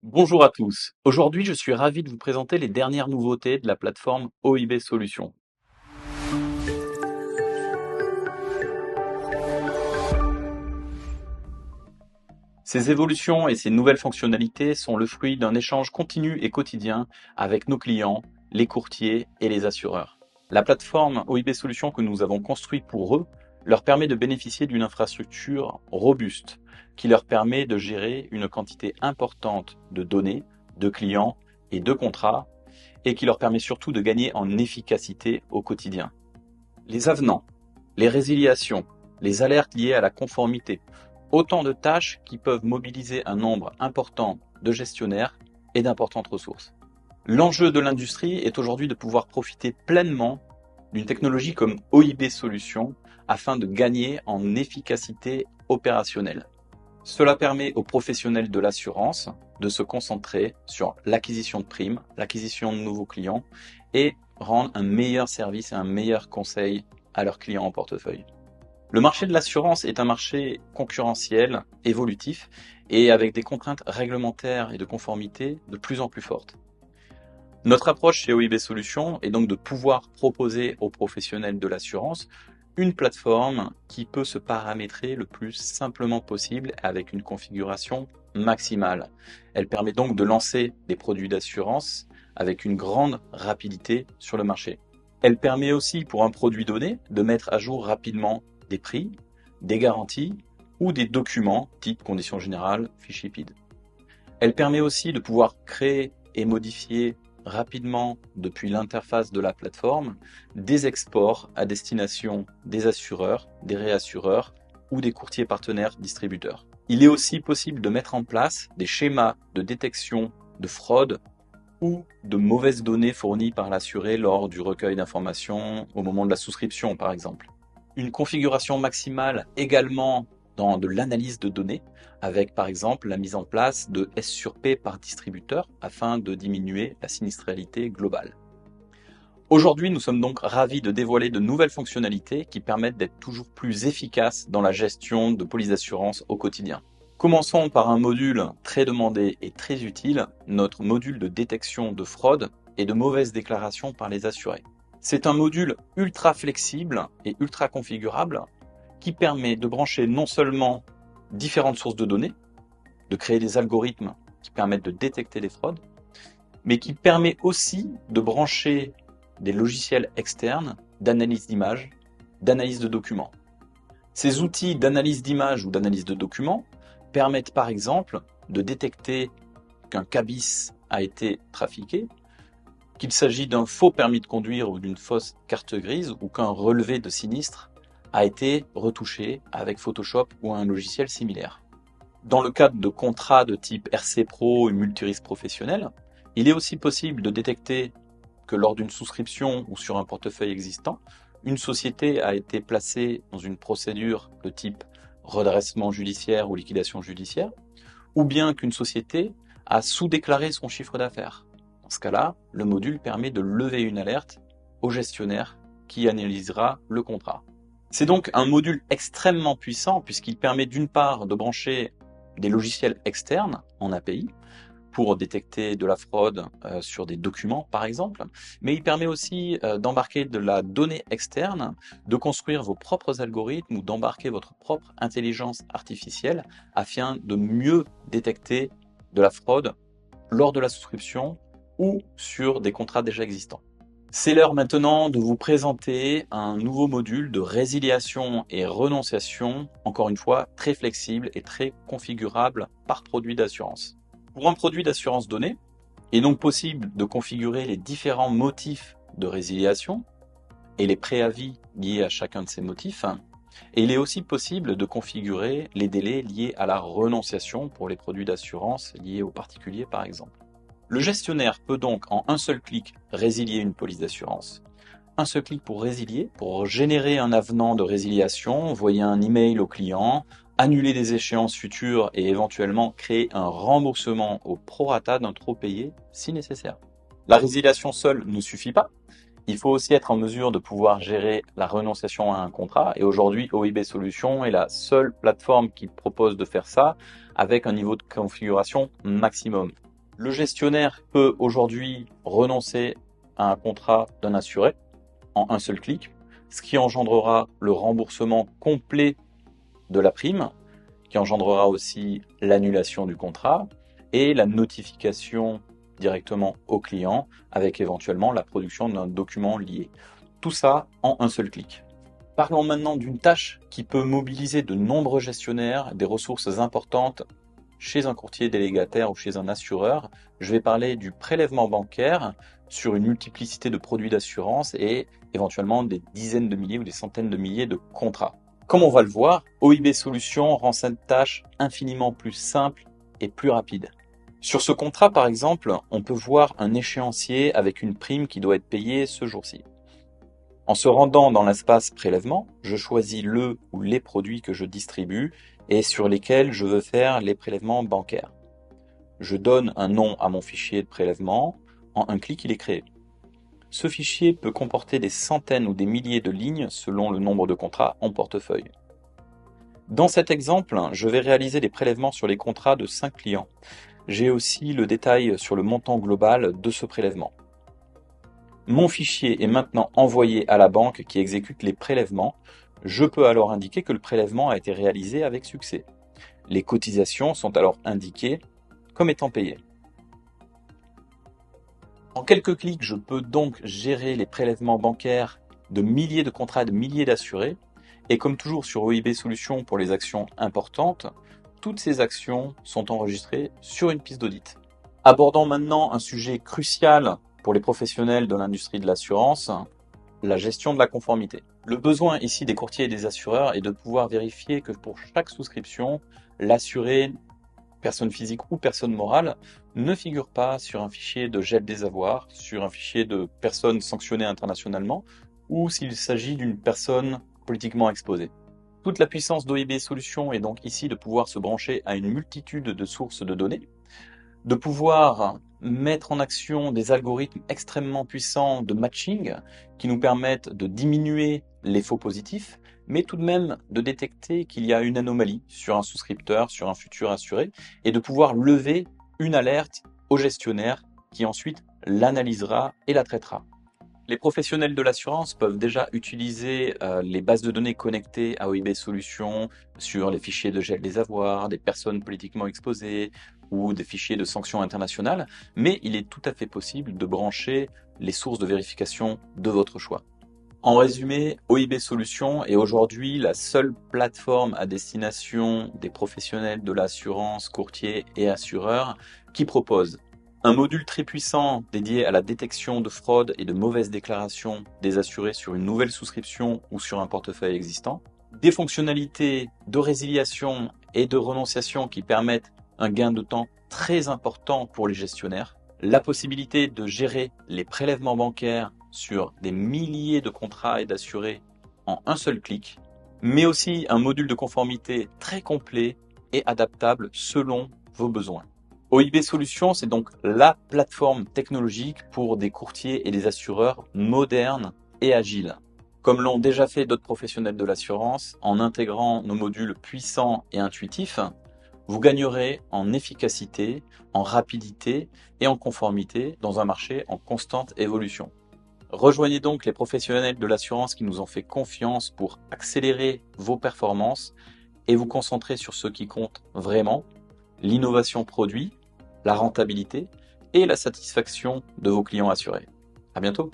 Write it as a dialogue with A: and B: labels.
A: Bonjour à tous. Aujourd'hui, je suis ravi de vous présenter les dernières nouveautés de la plateforme OIB Solutions. Ces évolutions et ces nouvelles fonctionnalités sont le fruit d'un échange continu et quotidien avec nos clients, les courtiers et les assureurs. La plateforme OIB Solutions que nous avons construite pour eux leur permet de bénéficier d'une infrastructure robuste qui leur permet de gérer une quantité importante de données, de clients et de contrats et qui leur permet surtout de gagner en efficacité au quotidien. Les avenants, les résiliations, les alertes liées à la conformité, autant de tâches qui peuvent mobiliser un nombre important de gestionnaires et d'importantes ressources. L'enjeu de l'industrie est aujourd'hui de pouvoir profiter pleinement d'une technologie comme OIB Solutions afin de gagner en efficacité opérationnelle. Cela permet aux professionnels de l'assurance de se concentrer sur l'acquisition de primes, l'acquisition de nouveaux clients et rendre un meilleur service et un meilleur conseil à leurs clients en portefeuille. Le marché de l'assurance est un marché concurrentiel, évolutif et avec des contraintes réglementaires et de conformité de plus en plus fortes. Notre approche chez OIB Solutions est donc de pouvoir proposer aux professionnels de l'assurance une plateforme qui peut se paramétrer le plus simplement possible avec une configuration maximale. Elle permet donc de lancer des produits d'assurance avec une grande rapidité sur le marché. Elle permet aussi pour un produit donné de mettre à jour rapidement des prix, des garanties ou des documents type conditions générales, fichier PID. Elle permet aussi de pouvoir créer et modifier rapidement depuis l'interface de la plateforme des exports à destination des assureurs, des réassureurs ou des courtiers partenaires distributeurs. Il est aussi possible de mettre en place des schémas de détection de fraude ou de mauvaises données fournies par l'assuré lors du recueil d'informations au moment de la souscription par exemple. Une configuration maximale également dans de l'analyse de données, avec par exemple la mise en place de S sur P par distributeur afin de diminuer la sinistralité globale. Aujourd'hui, nous sommes donc ravis de dévoiler de nouvelles fonctionnalités qui permettent d'être toujours plus efficaces dans la gestion de polices d'assurance au quotidien. Commençons par un module très demandé et très utile, notre module de détection de fraude et de mauvaises déclarations par les assurés. C'est un module ultra flexible et ultra configurable qui permet de brancher non seulement différentes sources de données, de créer des algorithmes qui permettent de détecter les fraudes, mais qui permet aussi de brancher des logiciels externes d'analyse d'images, d'analyse de documents. Ces outils d'analyse d'images ou d'analyse de documents permettent par exemple de détecter qu'un cabis a été trafiqué, qu'il s'agit d'un faux permis de conduire ou d'une fausse carte grise ou qu'un relevé de sinistre a été retouché avec Photoshop ou un logiciel similaire. Dans le cadre de contrats de type RC Pro et multirisque professionnel, il est aussi possible de détecter que lors d'une souscription ou sur un portefeuille existant, une société a été placée dans une procédure de type redressement judiciaire ou liquidation judiciaire, ou bien qu'une société a sous-déclaré son chiffre d'affaires. Dans ce cas-là, le module permet de lever une alerte au gestionnaire qui analysera le contrat. C'est donc un module extrêmement puissant puisqu'il permet d'une part de brancher des logiciels externes en API pour détecter de la fraude sur des documents par exemple, mais il permet aussi d'embarquer de la donnée externe, de construire vos propres algorithmes ou d'embarquer votre propre intelligence artificielle afin de mieux détecter de la fraude lors de la souscription ou sur des contrats déjà existants. C'est l'heure maintenant de vous présenter un nouveau module de résiliation et renonciation, encore une fois très flexible et très configurable par produit d'assurance. Pour un produit d'assurance donné, il est donc possible de configurer les différents motifs de résiliation et les préavis liés à chacun de ces motifs. Et il est aussi possible de configurer les délais liés à la renonciation pour les produits d'assurance liés aux particuliers par exemple. Le gestionnaire peut donc en un seul clic résilier une police d'assurance. Un seul clic pour résilier, pour générer un avenant de résiliation, envoyer un email au client, annuler des échéances futures et éventuellement créer un remboursement au prorata d'un trop payé si nécessaire. La résiliation seule ne suffit pas. Il faut aussi être en mesure de pouvoir gérer la renonciation à un contrat et aujourd'hui OIB Solutions est la seule plateforme qui propose de faire ça avec un niveau de configuration maximum. Le gestionnaire peut aujourd'hui renoncer à un contrat d'un assuré en un seul clic, ce qui engendrera le remboursement complet de la prime, qui engendrera aussi l'annulation du contrat et la notification directement au client avec éventuellement la production d'un document lié. Tout ça en un seul clic. Parlons maintenant d'une tâche qui peut mobiliser de nombreux gestionnaires, des ressources importantes chez un courtier délégataire ou chez un assureur. Je vais parler du prélèvement bancaire sur une multiplicité de produits d'assurance et éventuellement des dizaines de milliers ou des centaines de milliers de contrats. Comme on va le voir, OIB Solutions rend cette tâche infiniment plus simple et plus rapide. Sur ce contrat, par exemple, on peut voir un échéancier avec une prime qui doit être payée ce jour-ci. En se rendant dans l'espace prélèvement, je choisis le ou les produits que je distribue et sur lesquels je veux faire les prélèvements bancaires. Je donne un nom à mon fichier de prélèvement, en un clic il est créé. Ce fichier peut comporter des centaines ou des milliers de lignes selon le nombre de contrats en portefeuille. Dans cet exemple, je vais réaliser des prélèvements sur les contrats de 5 clients. J'ai aussi le détail sur le montant global de ce prélèvement. Mon fichier est maintenant envoyé à la banque qui exécute les prélèvements. Je peux alors indiquer que le prélèvement a été réalisé avec succès. Les cotisations sont alors indiquées comme étant payées. En quelques clics, je peux donc gérer les prélèvements bancaires de milliers de contrats, de milliers d'assurés. Et comme toujours sur OIB Solutions pour les actions importantes, toutes ces actions sont enregistrées sur une piste d'audit. Abordons maintenant un sujet crucial pour les professionnels de l'industrie de l'assurance, la gestion de la conformité. Le besoin ici des courtiers et des assureurs est de pouvoir vérifier que pour chaque souscription, l'assuré, personne physique ou personne morale, ne figure pas sur un fichier de gel des avoirs, sur un fichier de personnes sanctionnées internationalement, ou s'il s'agit d'une personne politiquement exposée. Toute la puissance d'OIB Solutions est donc ici de pouvoir se brancher à une multitude de sources de données, de pouvoir mettre en action des algorithmes extrêmement puissants de matching qui nous permettent de diminuer les faux positifs, mais tout de même de détecter qu'il y a une anomalie sur un souscripteur, sur un futur assuré, et de pouvoir lever une alerte au gestionnaire qui ensuite l'analysera et la traitera. Les professionnels de l'assurance peuvent déjà utiliser les bases de données connectées à OIB Solutions sur les fichiers de gel des avoirs, des personnes politiquement exposées ou des fichiers de sanctions internationales, mais il est tout à fait possible de brancher les sources de vérification de votre choix. En résumé, OIB Solutions est aujourd'hui la seule plateforme à destination des professionnels de l'assurance, courtiers et assureurs qui propose un module très puissant dédié à la détection de fraude et de mauvaises déclarations des assurés sur une nouvelle souscription ou sur un portefeuille existant, des fonctionnalités de résiliation et de renonciation qui permettent un gain de temps très important pour les gestionnaires, la possibilité de gérer les prélèvements bancaires sur des milliers de contrats et d'assurés en un seul clic, mais aussi un module de conformité très complet et adaptable selon vos besoins. OIB Solutions, c'est donc la plateforme technologique pour des courtiers et des assureurs modernes et agiles. Comme l'ont déjà fait d'autres professionnels de l'assurance, en intégrant nos modules puissants et intuitifs, vous gagnerez en efficacité, en rapidité et en conformité dans un marché en constante évolution. Rejoignez donc les professionnels de l'assurance qui nous ont fait confiance pour accélérer vos performances et vous concentrer sur ce qui compte vraiment, l'innovation produit, la rentabilité et la satisfaction de vos clients assurés. À bientôt!